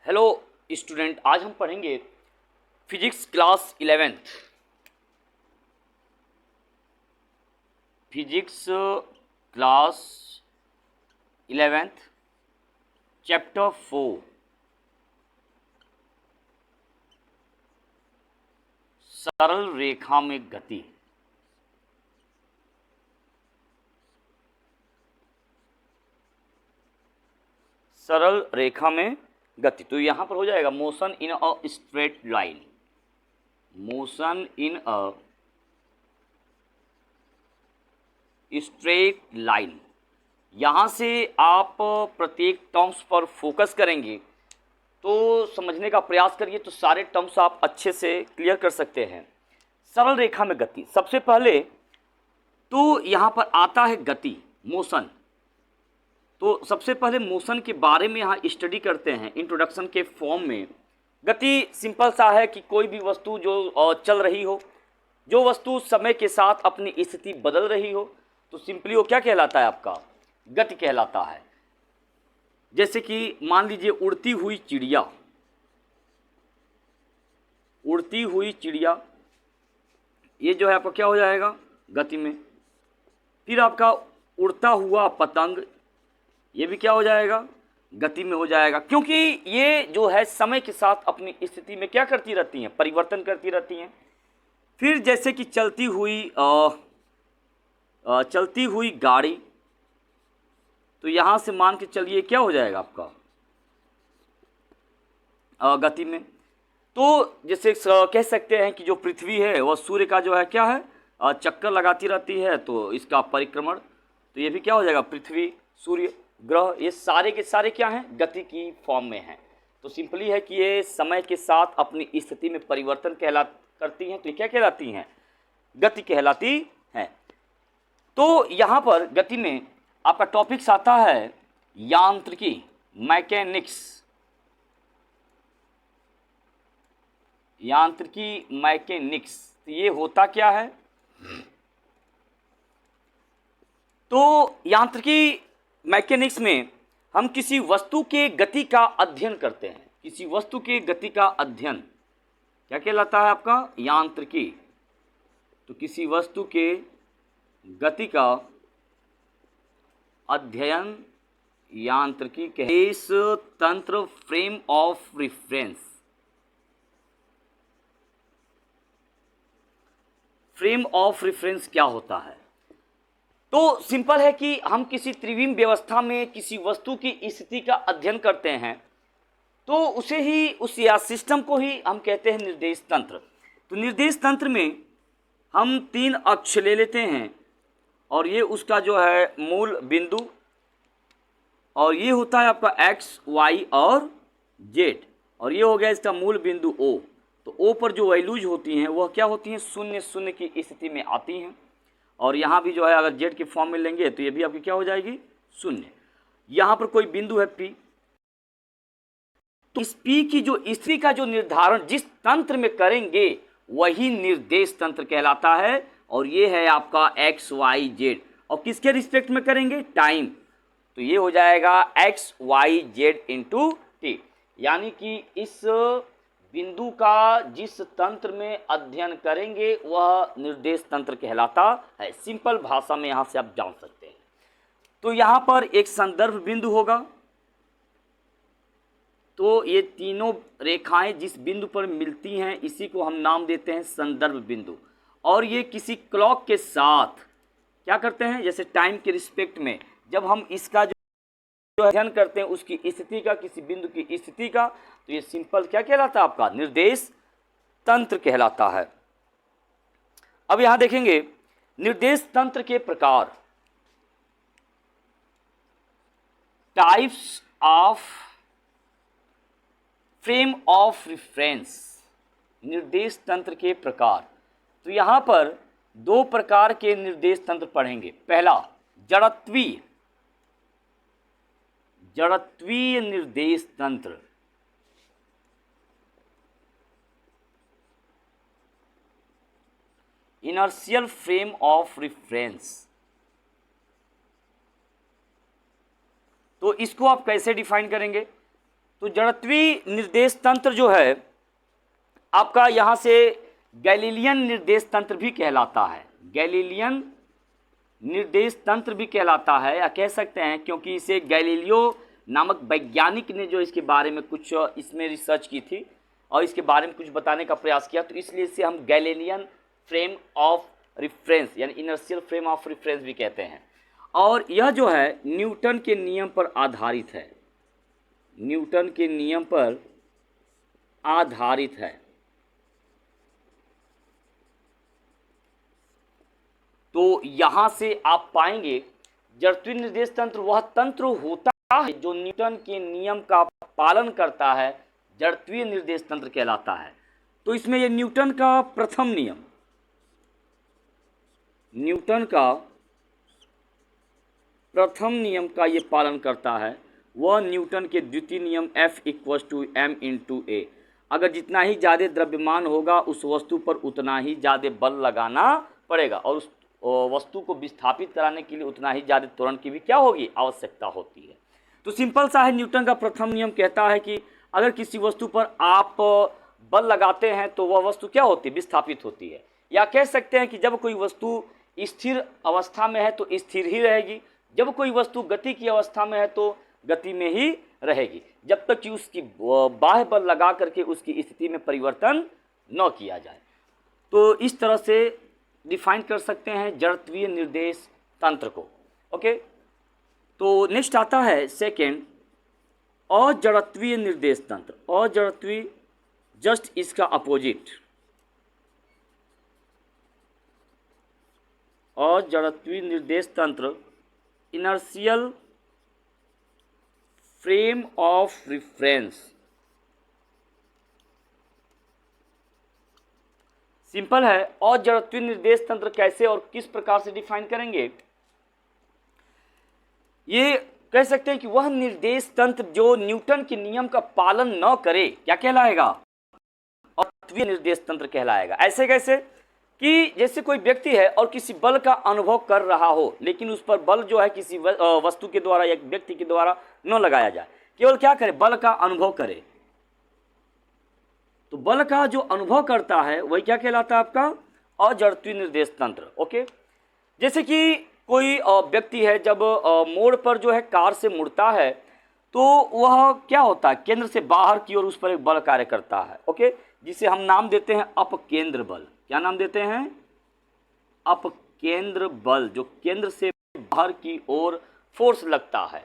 Hello student, आज हम पढ़ेंगे physics class 11th। Physics class 11th chapter 4 सरल रेखा में गति। सरल रेखा में गति तो यहाँ पर हो जाएगा motion in a straight line. Motion in a straight line. यहाँ से आप प्रत्येक टर्म्स पर फोकस करेंगे तो समझने का प्रयास करिए तो सारे टर्म्स आप अच्छे से क्लियर कर सकते हैं। सरल रेखा में गति, सबसे पहले तो यहाँ पर आता है गति, मोशन। तो सबसे पहले मोशन के बारे में यहाँ स्टडी करते हैं इंट्रोडक्शन के फॉर्म में। गति सिंपल सा है कि कोई भी वस्तु जो चल रही हो, जो वस्तु समय के साथ अपनी स्थिति बदल रही हो, तो सिंपली वो क्या कहलाता है, आपका गति कहलाता है। जैसे कि मान लीजिए उड़ती हुई चिड़िया, उड़ती हुई चिड़िया, ये जो है आपका क्या हो जाएगा, गति में। फिर आपका उड़ता हुआ पतंग, ये भी क्या हो जाएगा, गति में हो जाएगा, क्योंकि ये जो है समय के साथ अपनी स्थिति में क्या करती रहती हैं, परिवर्तन करती रहती हैं। फिर जैसे कि चलती हुई गाड़ी, तो यहाँ से मान के चलिए क्या हो जाएगा आपका गति में। तो जैसे कह सकते हैं कि जो पृथ्वी है वह सूर्य का जो है क्या है, चक्कर लगाती रहती है, तो इसका परिक्रमण, तो ये भी क्या हो जाएगा, पृथ्वी, सूर्य, ग्रह, ये सारे के सारे क्या हैं, गति की फॉर्म में हैं। तो सिंपली है कि ये समय के साथ अपनी स्थिति में परिवर्तन करती हैं, तो ये क्या कहलाती हैं, गति कहलाती हैं। तो यहाँ पर गति में आपका टॉपिक्स आता है यांत्रिकी, मैकेनिक्स। यांत्रिकी, मैकेनिक्स, तो ये होता क्या है। तो यांत्रिकी मैकेनिक्स में हम किसी वस्तु के गति का अध्ययन करते हैं। किसी वस्तु के गति का अध्ययन क्या कहलाता है, आपका यांत्रिकी। तो किसी वस्तु के गति का अध्ययन यांत्रिकी के इस तंत्र, frame of reference. Frame of reference क्या होता है, तो सिंपल है कि हम किसी त्रिविम व्यवस्था में किसी वस्तु की स्थिति का अध्ययन करते हैं, तो उसे ही, उस या सिस्टम को ही हम कहते हैं निर्देश तंत्र। तो निर्देश तंत्र में हम 3 अक्ष ले लेते हैं, और ये उसका जो है मूल बिंदु, और ये होता है आपका एक्स, वाई और जेड, और ये हो गया इसका मूल बिंदु ओ। तो ओ पर जो वैल्यूज होती हैं वह क्या होती हैं, 0 0 की स्थिति में आती हैं। और यहाँ भी जो है अगर जेड के फॉर्म में लेंगे तो ये भी आपकी क्या हो जाएगी, 0। यहाँ पर कोई बिंदु है पी, तो इस पी की जो स्थिति का जो निर्धारण जिस तंत्र में करेंगे वही निर्देश तंत्र कहलाता है। और ये है आपका एक्स, वाई, जेड, और किसके रिस्पेक्ट में करेंगे, टाइम। तो ये हो जाएगा X, Y, Z into T, यानी कि इस बिंदु का जिस तंत्र में अध्ययन करेंगे वह निर्देश तंत्र कहलाता है। सिंपल भाषा में यहाँ से आप जान सकते हैं। तो यहाँ पर एक संदर्भ बिंदु होगा, तो ये तीनों रेखाएं जिस बिंदु पर मिलती हैं इसी को हम नाम देते हैं संदर्भ बिंदु। और ये किसी क्लॉक के साथ क्या करते हैं, जैसे टाइम के रिस्पेक्ट में जब हम इसका जो अध्ययन करते हैं उसकी स्थिति का, किसी बिंदु की स्थिति का, तो ये सिंपल क्या कहलाता है, आपका निर्देश तंत्र कहलाता है। अब यहां देखेंगे निर्देश तंत्र के प्रकार, types of frame of reference. निर्देश तंत्र के प्रकार, तो यहां पर 2 प्रकार के निर्देश तंत्र पढ़ेंगे। पहला जड़त्वीय, जड़त्वीय निर्देश तंत्र। Inertial frame of reference. तो इसको आप कैसे डिफाइन करेंगे, तो जड़त्वीय निर्देश तंत्र जो है आपका यहाँ से गैलीलियन निर्देश तंत्र भी कहलाता है, गैलीलियन निर्देश तंत्र भी कहलाता है, या कह सकते हैं क्योंकि इसे गैलीलियो नामक वैज्ञानिक ने जो इसके बारे में कुछ इसमें रिसर्च की थी और इसके बारे में कुछ बताने का प्रयास किया, तो इसलिए इसे हम गैलीलियन फ्रेम ऑफ रेफरेंस यानी इनर्शियल फ्रेम ऑफ रेफरेंस भी कहते हैं। और यह जो है न्यूटन के नियम पर आधारित है, न्यूटन के नियम पर आधारित है। तो यहाँ से आप पाएंगे जड़त्वीय निर्देश तंत्र वह तंत्र होता है जो न्यूटन के नियम का पालन करता है, जड़त्वीय निर्देश तंत्र कहलाता है। तो इसमें ये न्यूटन का प्रथम नियम, न्यूटन का प्रथम नियम का ये पालन करता है, वह न्यूटन के द्वितीय नियम F=m/a। अगर जितना ही ज़्यादा द्रव्यमान होगा उस वस्तु पर उतना ही ज़्यादा बल लगाना पड़ेगा और उस वस्तु को विस्थापित कराने के लिए उतना ही ज़्यादा त्वरण की भी क्या होगी, आवश्यकता होती है। तो सिंपल सा है, न्यूटन का प्रथम नियम कहता है कि अगर किसी वस्तु पर आप बल लगाते हैं तो वह वस्तु क्या होती है, विस्थापित होती है। या कह सकते हैं कि जब कोई वस्तु स्थिर अवस्था में है तो स्थिर ही रहेगी, जब कोई वस्तु गति की अवस्था में है तो गति में ही रहेगी, जब तक कि उसकी बाह्य बल लगा करके उसकी स्थिति में परिवर्तन न किया जाए। तो इस तरह से डिफाइन कर सकते हैं जड़त्वीय निर्देश तंत्र को। ओके, तो नेक्स्ट आता है सेकेंड, अजड़त्वीय निर्देश तंत्र। अजड़त्वीय जस्ट इसका अपोजिट, अजड़त्वीय निर्देश तंत्र inertial frame of reference. Simple है, अजड़त्वीय निर्देश तंत्र कैसे और किस प्रकार से डिफाइन करेंगे, ये कह सकते हैं कि वह निर्देश तंत्र जो न्यूटन के नियम का पालन न करे क्या कहलाएगा, अजड़त्वीय निर्देश तंत्र कहलाएगा। ऐसे कैसे कि जैसे कोई व्यक्ति है और किसी बल का अनुभव कर रहा हो, लेकिन उस पर बल जो है किसी वस्तु के द्वारा या व्यक्ति के द्वारा न लगाया जाए, केवल क्या करे, बल का अनुभव करे। तो बल का जो अनुभव करता है वही क्या कहलाता है, आपका अजड़त्वीय निर्देश तंत्र। ओके, जैसे कि कोई व्यक्ति है जब मोड़ पर जो है कार से मुड़ता है तो वह क्या होता है, केंद्र से बाहर की ओर उस पर एक बल कार्य करता है। ओके, जिसे हम नाम देते हैं अपकेंद्र बल। क्या नाम देते हैं, अपकेंद्र बल, जो केंद्र से बाहर की ओर फोर्स लगता है।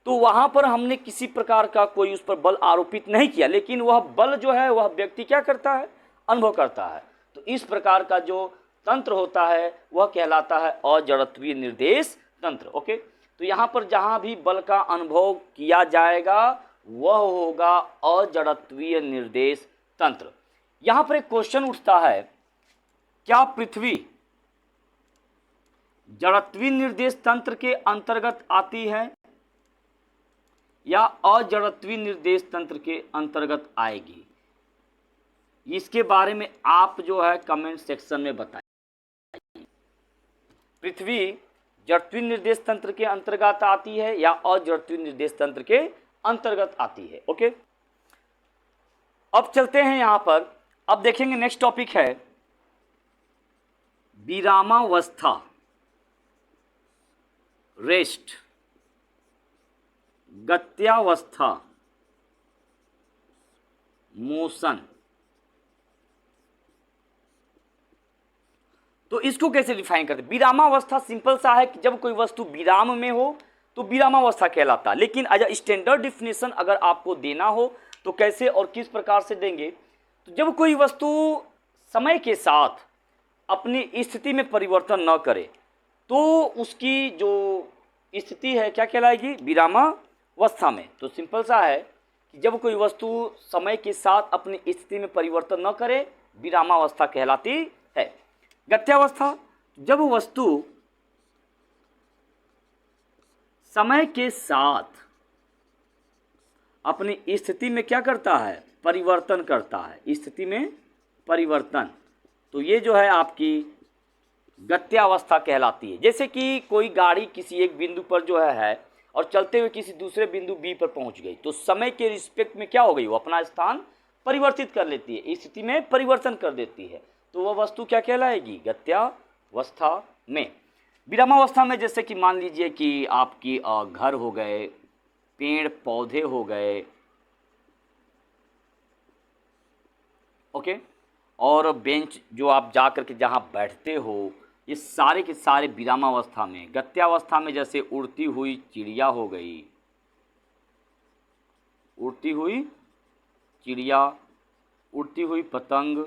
तो वहां पर हमने किसी प्रकार का कोई उस पर बल आरोपित नहीं किया, लेकिन वह बल जो है वह व्यक्ति क्या करता है, अनुभव करता है। तो इस प्रकार का जो तंत्र होता है वह कहलाता है अजड़त्वीय निर्देश तंत्र। ओके, तो यहाँ पर जहाँ भी बल का अनुभव किया जाएगा वह होगा अजड़त्वीय निर्देश तंत्र। यहाँ पर एक क्वेश्चन उठता है, क्या पृथ्वी जड़त्वीय निर्देश तंत्र के अंतर्गत आती है या अजड़त्वीय निर्देश तंत्र के अंतर्गत आएगी? इसके बारे में आप जो है कमेंट सेक्शन में बताइए। पृथ्वी जड़त्वीय निर्देश तंत्र के अंतर्गत आती है या अजड़त्वीय निर्देश तंत्र के अंतर्गत आती है। ओके, अब चलते हैं यहाँ पर, अब देखेंगे नेक्स्ट टॉपिक है विरामावस्था, रेस्ट, गत्यावस्था, मोशन। तो इसको कैसे डिफाइन करते हैं? विरामावस्था सिंपल सा है कि जब कोई वस्तु विराम में हो तो विरामावस्था कहलाता है। लेकिन एज अ स्टैंडर्ड डिफिनेशन अगर आपको देना हो तो कैसे और किस प्रकार से देंगे, तो जब कोई वस्तु समय के साथ अपनी स्थिति में परिवर्तन न करे तो उसकी जो स्थिति है क्या कहलाएगी, विरामावस्था में। तो सिंपल सा है कि जब कोई वस्तु समय के साथ अपनी स्थिति में परिवर्तन न करे विरामावस्था कहलाती है। गत्यावस्था, जब वस्तु समय के साथ अपनी स्थिति में क्या करता है, परिवर्तन करता है, स्थिति में परिवर्तन। तो ये जो है आपकी गत्यावस्था कहलाती है। जैसे कि कोई गाड़ी किसी एक बिंदु पर जो है और चलते हुए किसी दूसरे बिंदु बी पर पहुंच गई, तो समय के रिस्पेक्ट में क्या हो गई, वो अपना स्थान परिवर्तित कर लेती है, इस स्थिति में परिवर्तन कर देती है। तो वह वस्तु क्या कहलाएगी, गत्यावस्था में। विरामावस्था में जैसे कि मान लीजिए कि आपकी घर हो गए, पेड़ पौधे हो गए, ओके, और बेंच जो आप जा करके जहाँ बैठते हो, ये सारे के सारे विरामावस्था में। गत्यावस्था में जैसे उड़ती हुई चिड़िया हो गई, उड़ती हुई चिड़िया, उड़ती हुई पतंग,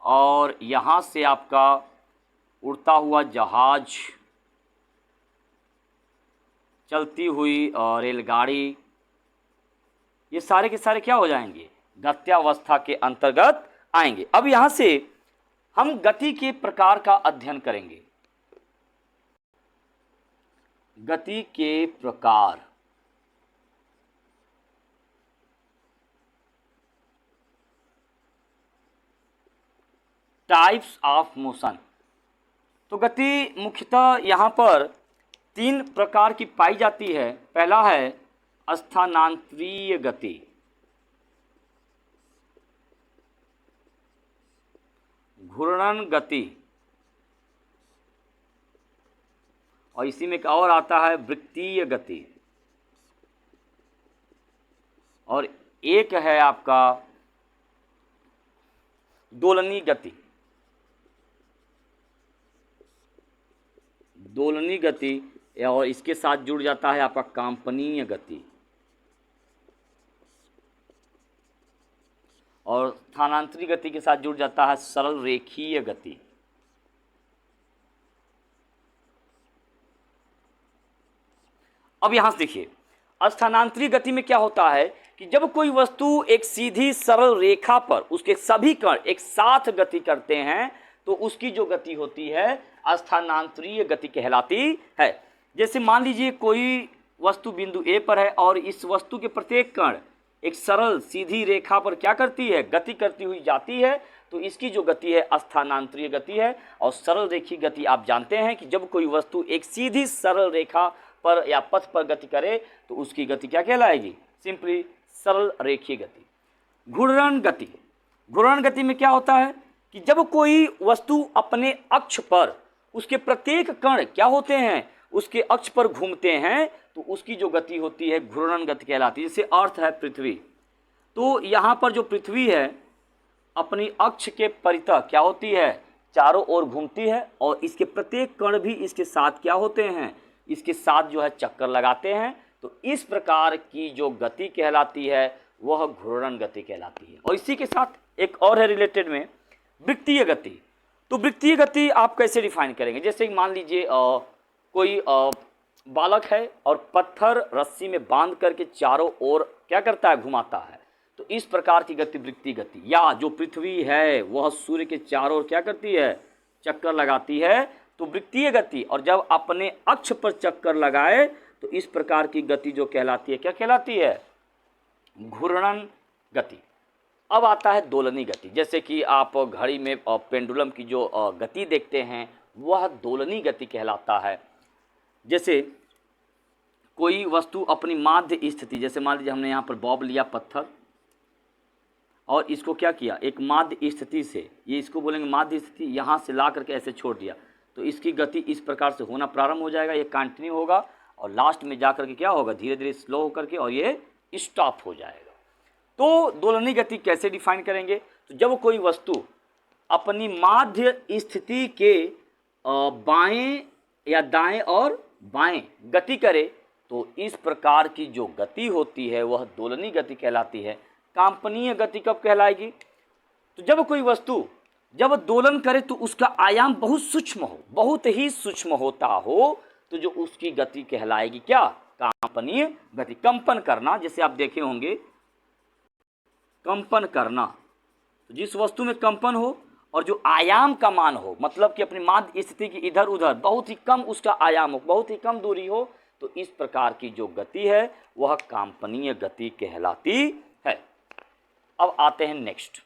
और यहाँ से आपका उड़ता हुआ जहाज, चलती हुई रेलगाड़ी, ये सारे के सारे क्या हो जाएंगे, गत्यावस्था के अंतर्गत आएंगे। अब यहाँ से हम गति के प्रकार का अध्ययन करेंगे। गति के प्रकार, टाइप्स ऑफ मोशन। तो गति मुख्यतः यहाँ पर 3 प्रकार की पाई जाती है। पहला है स्थानांतरीय गति, घूर्णन गति, और इसी में एक और आता है वृत्तीय गति, और एक है आपका दोलनी गति। दोलनी गति, और इसके साथ जुड़ जाता है आपका कंपनीय गति, और स्थानांतरित गति के साथ जुड़ जाता है सरल रेखीय गति। अब यहां से देखिए, स्थानांतरित गति में क्या होता है कि जब कोई वस्तु एक सीधी सरल रेखा पर उसके सभी कण एक साथ गति करते हैं तो उसकी जो गति होती है स्थानांतरीय गति कहलाती है। जैसे मान लीजिए कोई वस्तु बिंदु ए पर है और इस वस्तु के प्रत्येक कण एक सरल सीधी रेखा पर क्या करती है, गति करती हुई जाती है, तो इसकी जो गति है स्थानांतरीय गति है। और सरल रेखीय गति आप जानते हैं कि जब कोई वस्तु एक सीधी सरल रेखा पर या पथ पर गति करे तो उसकी गति क्या कहलाएगी, सिंपली सरल रेखीय गति। घूर्णन गति, घूर्णन गति में क्या होता है कि जब कोई वस्तु अपने अक्ष पर उसके प्रत्येक कण क्या होते हैं, उसके अक्ष पर घूमते हैं तो उसकी जो गति होती है घूर्णन गति कहलाती है। जैसे अर्थ है पृथ्वी, तो यहाँ पर जो पृथ्वी है अपनी अक्ष के परितः क्या होती है, चारों ओर घूमती है, और इसके प्रत्येक कण भी इसके साथ क्या होते हैं, इसके साथ जो है चक्कर लगाते हैं। तो इस प्रकार की जो गति कहलाती है वह घूर्णन गति कहलाती है। और इसी के साथ एक और है रिलेटेड में, वृत्तीय गति। तो वृत्तीय गति आप कैसे डिफाइन करेंगे, जैसे मान लीजिए कोई बालक है और पत्थर रस्सी में बांध करके चारों ओर क्या करता है, घुमाता है, तो इस प्रकार की गति वृत्तीय गति। या जो पृथ्वी है वह सूर्य के चारों ओर क्या करती है, चक्कर लगाती है, तो वृत्तीय गति। और जब अपने अक्ष पर चक्कर लगाए तो इस प्रकार की गति जो कहलाती है क्या कहलाती है, घूर्णन गति। अब आता है दोलनी गति। जैसे कि आप घड़ी में पेंडुलम की जो गति देखते हैं वह दोलनी गति कहलाता है। जैसे कोई वस्तु अपनी माध्य स्थिति, जैसे मान लीजिए हमने यहाँ पर बॉब लिया पत्थर और इसको क्या किया, एक माध्य स्थिति से, ये इसको बोलेंगे माध्य स्थिति, यहाँ से ला करके ऐसे छोड़ दिया, तो इसकी गति इस प्रकार से होना प्रारंभ हो जाएगा, ये कंटिन्यू होगा और लास्ट में जा करके क्या होगा, धीरे धीरे स्लो होकर के और ये स्टॉप हो जाएगा। तो दोलनी गति कैसे डिफाइन करेंगे, तो जब कोई वस्तु अपनी माध्य स्थिति के बाएं या दाएं और बाएं गति करे तो इस प्रकार की जो गति होती है वह दोलनी गति कहलाती है। कंपनीय गति कब कहलाएगी, तो जब कोई वस्तु जब दोलन करे तो उसका आयाम बहुत सूक्ष्म हो, बहुत ही सूक्ष्म होता हो, तो जो उसकी गति कहलाएगी क्या, कंपनीय गति। कंपन करना, जैसे आप देखे होंगे कंपन करना, तो जिस वस्तु में कंपन हो और जो आयाम का मान हो, मतलब कि अपनी माध्य स्थिति की इधर उधर बहुत ही कम उसका आयाम हो, बहुत ही कम दूरी हो, तो इस प्रकार की जो गति है वह कंपनीय गति कहलाती है। अब आते हैं नेक्स्ट।